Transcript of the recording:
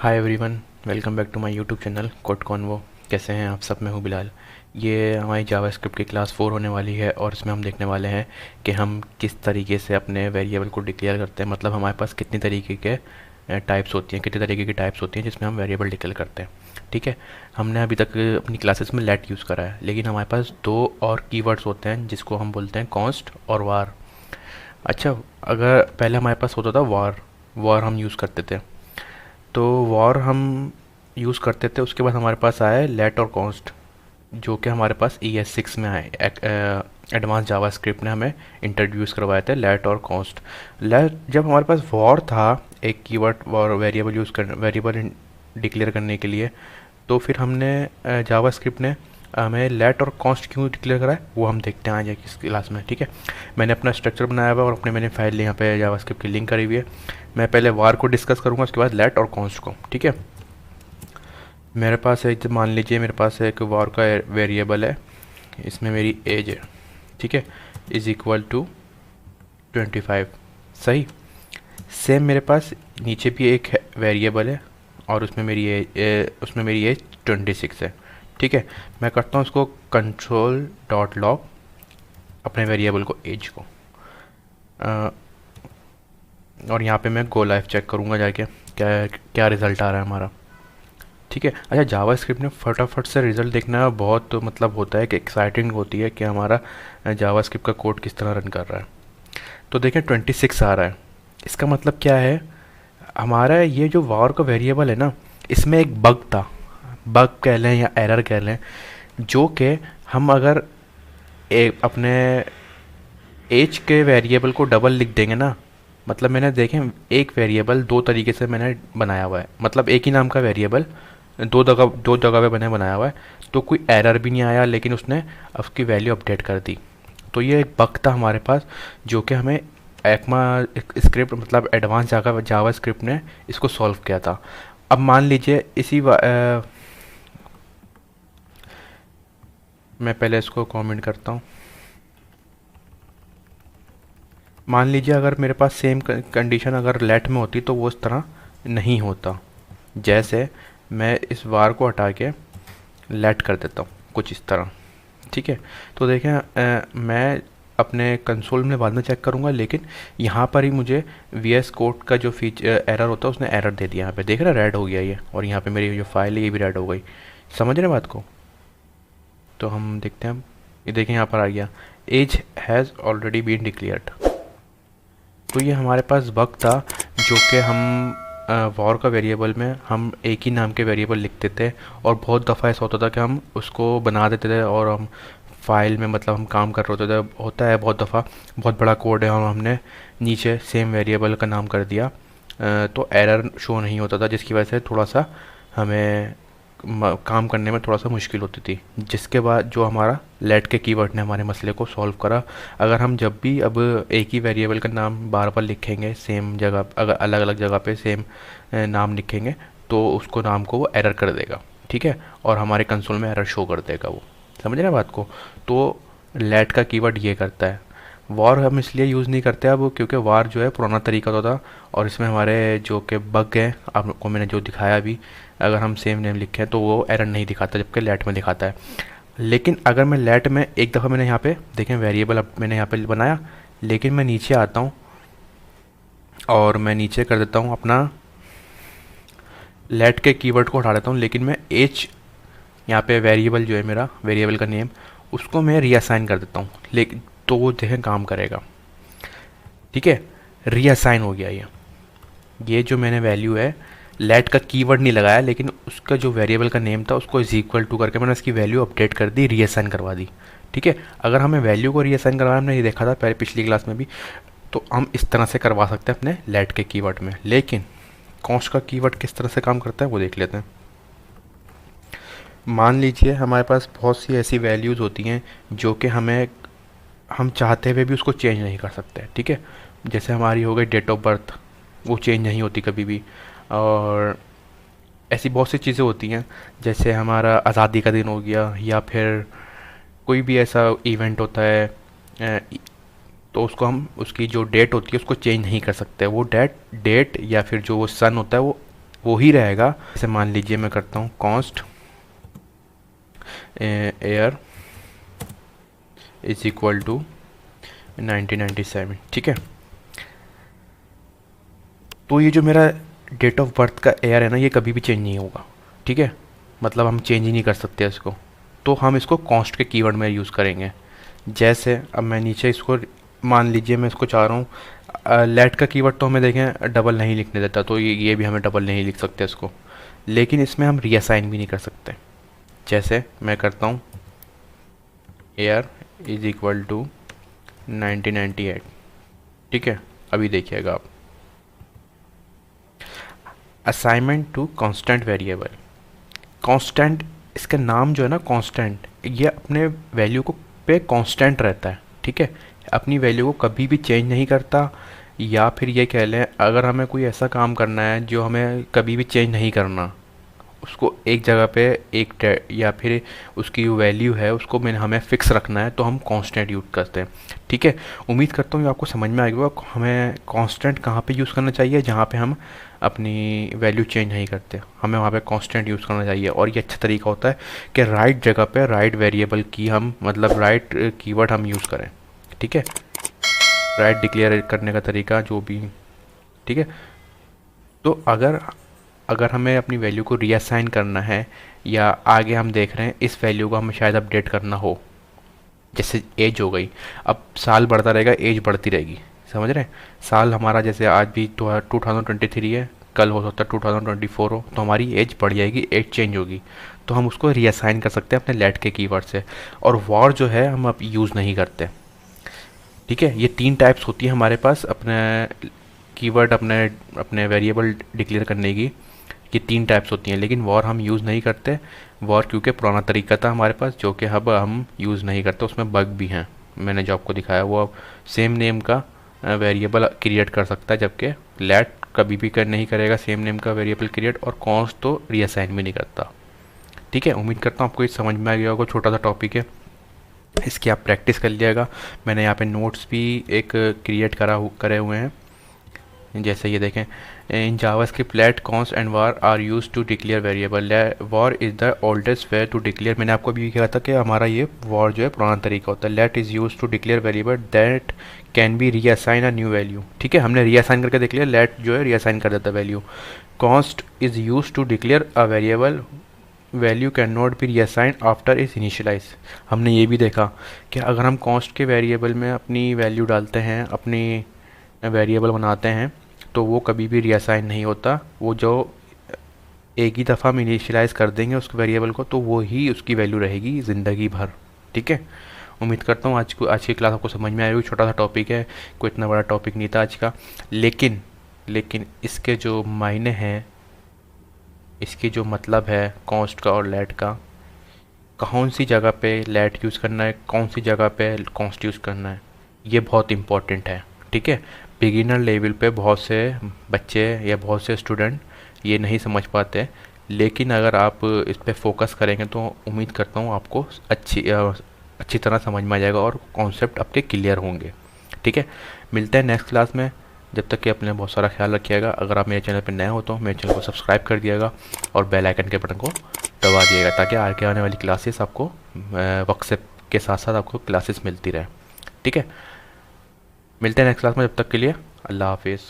Hi everyone, welcome back to my YouTube channel Code Convo. कैसे हैं आप सब? मैं हूं बिलाल। ये हमारी जावास्क्रिप्ट की क्लास 4 होने वाली है और इसमें हम देखने वाले हैं कि हम किस तरीके से अपने वेरिएबल को डिक्लेयर करते हैं। मतलब हमारे पास कितनी तरीके के टाइप्स होती हैं, कितनी तरीके की टाइप्स होती हैं जिसमें हम वेरिएबल डिक्लेयर करते हैं। ठीक है, हमने अभी तक अपनी क्लासेस में लेट यूज़ करा है, लेकिन हमारे पास दो और कीवर्ड्स होते हैं जिसको हम बोलते हैं कॉन्स्ट और वार। अच्छा, अगर पहले हमारे पास होता था वार, वार हम यूज़ करते थे। तो वॉर हम यूज़ करते थे, उसके बाद हमारे पास आया लेट और कॉन्स्ट, जो कि हमारे पास ES6 में आए। एडवांस जावास्क्रिप्ट ने हमें इंट्रोड्यूस करवाए थे लेट और कॉन्स्ट। लेट जब हमारे पास वॉर था, एक कीवर्ड वॉर वेरिएबल यूज़ कर वेरिएबल डिक्लेयर करने के लिए, तो फिर हमने जावास्क्रिप्ट ने हमें लेट और कॉन्स्ट क्यों डिक्लेयर करा है वो हम देखते हैं आज इस क्लास में। ठीक है, मैंने अपना स्ट्रक्चर बनाया हुआ है और मैंने फाइल यहाँ पे जावास्क्रिप्ट की लिंक करी हुई है। मैं पहले वार को डिस्कस करूँगा, उसके बाद लेट और कॉन्स्ट को। ठीक है, मेरे पास एक, मान लीजिए मेरे पास एक वार का वेरिएबल है, इसमें मेरी एज है। ठीक है, इज़ इक्वल टू 25। सही। सेम मेरे पास नीचे भी एक वेरिएबल है और उसमें मेरी एज 26 है। ठीक है, मैं करता हूँ उसको कंट्रोल डॉट लॉग अपने वेरिएबल को एज को, और यहाँ पे मैं गो लाइव चेक करूँगा जाके क्या क्या रिज़ल्ट आ रहा है हमारा। ठीक है। अच्छा, जावास्क्रिप्ट में फटाफट से रिज़ल्ट देखना बहुत मतलब होता है कि एक्साइटिंग होती है कि हमारा जावास्क्रिप्ट का कोड किस तरह रन कर रहा है। तो देखें 26 आ रहा है, इसका मतलब क्या है? हमारा ये जो वार का वेरिएबल है ना, इसमें एक बग था, बग कह लें या एरर कह लें, जो कि हम अगर अपने एज के वेरिएबल को डबल लिख देंगे ना, मतलब मैंने देखें एक वेरिएबल दो तरीके से मैंने बनाया हुआ है, मतलब एक ही नाम का वेरिएबल दो जगह पे मैंने बनाया हुआ है, तो कोई एरर भी नहीं आया, लेकिन उसने उसकी वैल्यू अपडेट कर दी। तो ये एक बग था हमारे पास, जो कि हमें एक्मा स्क्रिप्ट मतलब एडवांस जावा स्क्रिप्ट ने इसको सॉल्व किया था। अब मान लीजिए मैं पहले इसको कमेंट करता हूँ। मान लीजिए अगर मेरे पास सेम कंडीशन अगर लेट में होती तो वो इस तरह नहीं होता। जैसे मैं इस वार को हटा के लेट कर देता हूँ कुछ इस तरह। ठीक है, तो देखें मैं अपने कंसोल में बाद में चेक करूँगा, लेकिन यहाँ पर ही मुझे VS कोड का जो फीचर एरर होता है उसने एरर दे दिया। यहाँ पे देख रहे हैं रेड हो गया ये, और यहाँ पे मेरी जो फाइल है ये भी रेड हो गई। समझ रहे बात को? तो हम देखते हैं, ये देखें यहाँ पर आ गया age has already been declared. तो ये हमारे पास बग था, जो कि हम वॉर का वेरिएबल में हम एक ही नाम के वेरिएबल लिखते थे, और बहुत दफ़ा ऐसा होता था कि हम उसको बना देते थे और हम फाइल में मतलब हम काम कर रहे होते थे। होता है बहुत दफ़ा, बहुत बड़ा कोड है और हमने नीचे सेम वेरिएबल का नाम कर दिया, तो एरर शो नहीं होता था, जिसकी वजह से थोड़ा सा हमें काम करने में थोड़ा सा मुश्किल होती थी। जिसके बाद जो हमारा लेट के कीवर्ड ने हमारे मसले को सॉल्व करा। अगर हम जब भी अब एक ही वेरिएबल का नाम बार बार लिखेंगे सेम जगह, अगर अलग अलग जगह पे सेम नाम लिखेंगे, तो उसको नाम को वो एरर कर देगा। ठीक है, और हमारे कंसोल में एरर शो कर देगा वो। समझ रहे हैं बात को? तो लेट का कीवर्ड ये करता है। वार हम इसलिए यूज़ नहीं करते अब, क्योंकि वार जो है पुराना तरीका तो था, और इसमें हमारे जो कि बग है आपको मैंने जो दिखाया अभी, अगर हम सेम नेम लिखें तो वो एरर नहीं दिखाता, जबकि लेट में दिखाता है। लेकिन अगर मैं लेट में एक दफ़ा मैंने यहाँ पे देखें वेरिएबल अब मैंने यहाँ पे बनाया, लेकिन मैं नीचे आता हूँ और मैं नीचे कर देता हूँ अपना लेट के कीवर्ड को हटा देता हूँ, लेकिन मैं एच यहाँ पे वेरिएबल जो है मेरा वेरिएबल का नेम, उसको मैं रीअसाइन कर देता हूँ, लेकिन तो वो देखें काम करेगा। ठीक है, रीअसाइन हो गया ये जो मैंने वैल्यू है, लेट का कीवर्ड नहीं लगाया, लेकिन उसका जो वेरिएबल का नेम था उसको इज इक्वल टू करके मैंने उसकी वैल्यू अपडेट कर दी, रीअसाइन करवा दी। ठीक है, अगर हमें वैल्यू को रीअसाइन करवाना, हमने ये देखा था पहले पिछली क्लास में भी, तो हम इस तरह से करवा सकते हैं अपने लेट के कीवर्ड में। लेकिन कॉन्स्ट का कीवर्ड किस तरह से काम करता है वो देख लेते हैं। मान लीजिए हमारे पास बहुत सी ऐसी वैल्यूज़ होती हैं जो कि हम चाहते हुए भी उसको चेंज नहीं कर सकते। ठीक है, जैसे हमारी हो गई डेट ऑफ बर्थ, वो चेंज नहीं होती कभी भी। और ऐसी बहुत सी चीज़ें होती हैं, जैसे हमारा आज़ादी का दिन हो गया, या फिर कोई भी ऐसा इवेंट होता है, तो उसको हम उसकी जो डेट होती है उसको चेंज नहीं कर सकते। वो डेट या फिर जो वो सन होता है वो वो ही रहेगा। जैसे मान लीजिए मैं करता हूँ const year is equal to 1997, ठीक है। तो ये जो मेरा डेट ऑफ बर्थ का एयर है ना, ये कभी भी चेंज नहीं होगा, ठीक है। मतलब हम चेंज ही नहीं कर सकते इसको, तो हम इसको कॉन्स्ट के कीवर्ड में यूज़ करेंगे। जैसे अब मैं नीचे इसको, मान लीजिए मैं इसको चाह रहा हूँ लेट का कीवर्ड, तो हमें देखें डबल नहीं लिखने देता, तो ये भी हमें डबल नहीं लिख सकते इसको। लेकिन इसमें हम रीअसाइन भी नहीं कर सकते। जैसे मैं करता हूँ एयर इज इक्वल टू 1998, ठीक है। अभी देखिएगा आप, assignment to constant variable. Constant, इसका नाम जो है ना कांस्टेंट, ये अपने वैल्यू को पे कांस्टेंट रहता है, ठीक है। अपनी वैल्यू को कभी भी चेंज नहीं करता। या फिर ये कह लें, अगर हमें कोई ऐसा काम करना है जो हमें कभी भी चेंज नहीं करना, उसको एक जगह पे या फिर उसकी जो वैल्यू है उसको मैंने हमें फिक्स रखना है, तो हम कांस्टेंट यूज़ करते हैं, ठीक है। उम्मीद करता हूँ ये आपको समझ में आएगा। हमें कांस्टेंट कहाँ पे यूज़ करना चाहिए, जहाँ पे हम अपनी वैल्यू चेंज नहीं करते, हमें वहाँ पे कांस्टेंट यूज़ करना चाहिए। और ये अच्छा तरीका होता है कि राइट जगह पे राइट वेरिएबल की हम, मतलब राइट कीवर्ड हम यूज़ करें, ठीक है। राइट डिक्लेयर करने का तरीका जो भी, ठीक है। तो अगर अगर हमें अपनी वैल्यू को रीअसाइन करना है, या आगे हम देख रहे हैं इस वैल्यू को हमें शायद अपडेट करना हो, जैसे एज हो गई, अब साल बढ़ता रहेगा, एज बढ़ती रहेगी, समझ रहे हैं। साल हमारा जैसे आज भी 2023 है, कल हो सकता है 2024 हो, तो हमारी एज बढ़ जाएगी, एज चेंज होगी, तो हम उसको रीअसाइन कर सकते हैं अपने लेट के कीवर्ड से। और वॉर जो है हम अब यूज़ नहीं करते, ठीक है। ये 3 टाइप्स होती है हमारे पास अपने कीवर्ड, अपने अपने वेरिएबल डिक्लेयर करने की। ये 3 टाइप्स होती हैं, लेकिन वॉर हम यूज़ नहीं करते। वॉर क्योंकि पुराना तरीका था हमारे पास, जो कि अब हम यूज़ नहीं करते। उसमें बग भी हैं, मैंने जो आपको दिखाया वो अब सेम नेम का वेरिएबल क्रिएट कर सकता है, जबकि लेट कभी भी नहीं करेगा सेम नेम का वेरिएबल क्रिएट, और कॉन्स्ट तो रीअसाइन भी नहीं करता, ठीक है। उम्मीद करता हूँ आपको ये समझ में आ गया होगा। छोटा सा टॉपिक है, इसकी आप प्रैक्टिस कर लिएगा। मैंने यहाँ पे नोट्स भी एक क्रिएट करे हुए हैं। जैसे ये देखें, in JavaScript let const and var are use to declare variable. Var is the oldest way to declare. मैंने आपको अभी कहा था कि हमारा ये वार जो है पुराना तरीका होता है। Let is use to declare variable that can be reassign a new value, ठीक है। हमने रीअसाइन करके देख लिया, लेट जो है रीअसाइन कर देता है value. Const is use to declare a variable, value can not be reassign after is initialize. हमने ये भी देखा कि अगर हम कॉन्स्ट के वेरिएबल में अपनी वैल्यू डालते हैं, अपनी वेरिएबल बनाते हैं, तो वो कभी भी रीअसाइन नहीं होता। वो जो एक ही दफ़ा हम इनिशियलाइज़ कर देंगे उस वेरिएबल को, तो वो ही उसकी वैल्यू रहेगी ज़िंदगी भर, ठीक है। उम्मीद करता हूँ आज की क्लास आपको समझ में आएगी। छोटा सा टॉपिक है, कोई इतना बड़ा टॉपिक नहीं था आज का, लेकिन इसके जो मायने हैं, इसकी जो मतलब है कॉन्स्ट का और लेट का, कौन सी जगह पे लेट यूज़ करना है, कौन सी जगह पे कॉन्स्ट यूज़ करना है, ये बहुत इंपॉर्टेंट है, ठीक है। बिगिनर लेवल पे बहुत से बच्चे या बहुत से स्टूडेंट ये नहीं समझ पाते, लेकिन अगर आप इस पे फोकस करेंगे तो उम्मीद करता हूँ आपको अच्छी तरह समझ में आ जाएगा और कॉन्सेप्ट आपके क्लियर होंगे, ठीक है। मिलते हैं नेक्स्ट क्लास में। जब तक कि अपने बहुत सारा ख्याल रखिएगा। अगर आप मेरे चैनल पर नए हो तो मेरे चैनल को सब्सक्राइब कर दिएगा और बेल आइकन के बटन को दबा दिएगा, ताकि आगे आने वाली क्लासेस आपको वक्त से के साथ साथ आपको क्लासेस मिलती रहे, ठीक है। मिलते हैं नेक्स्ट क्लास में, जब तक के लिए अल्लाह हाफिज़।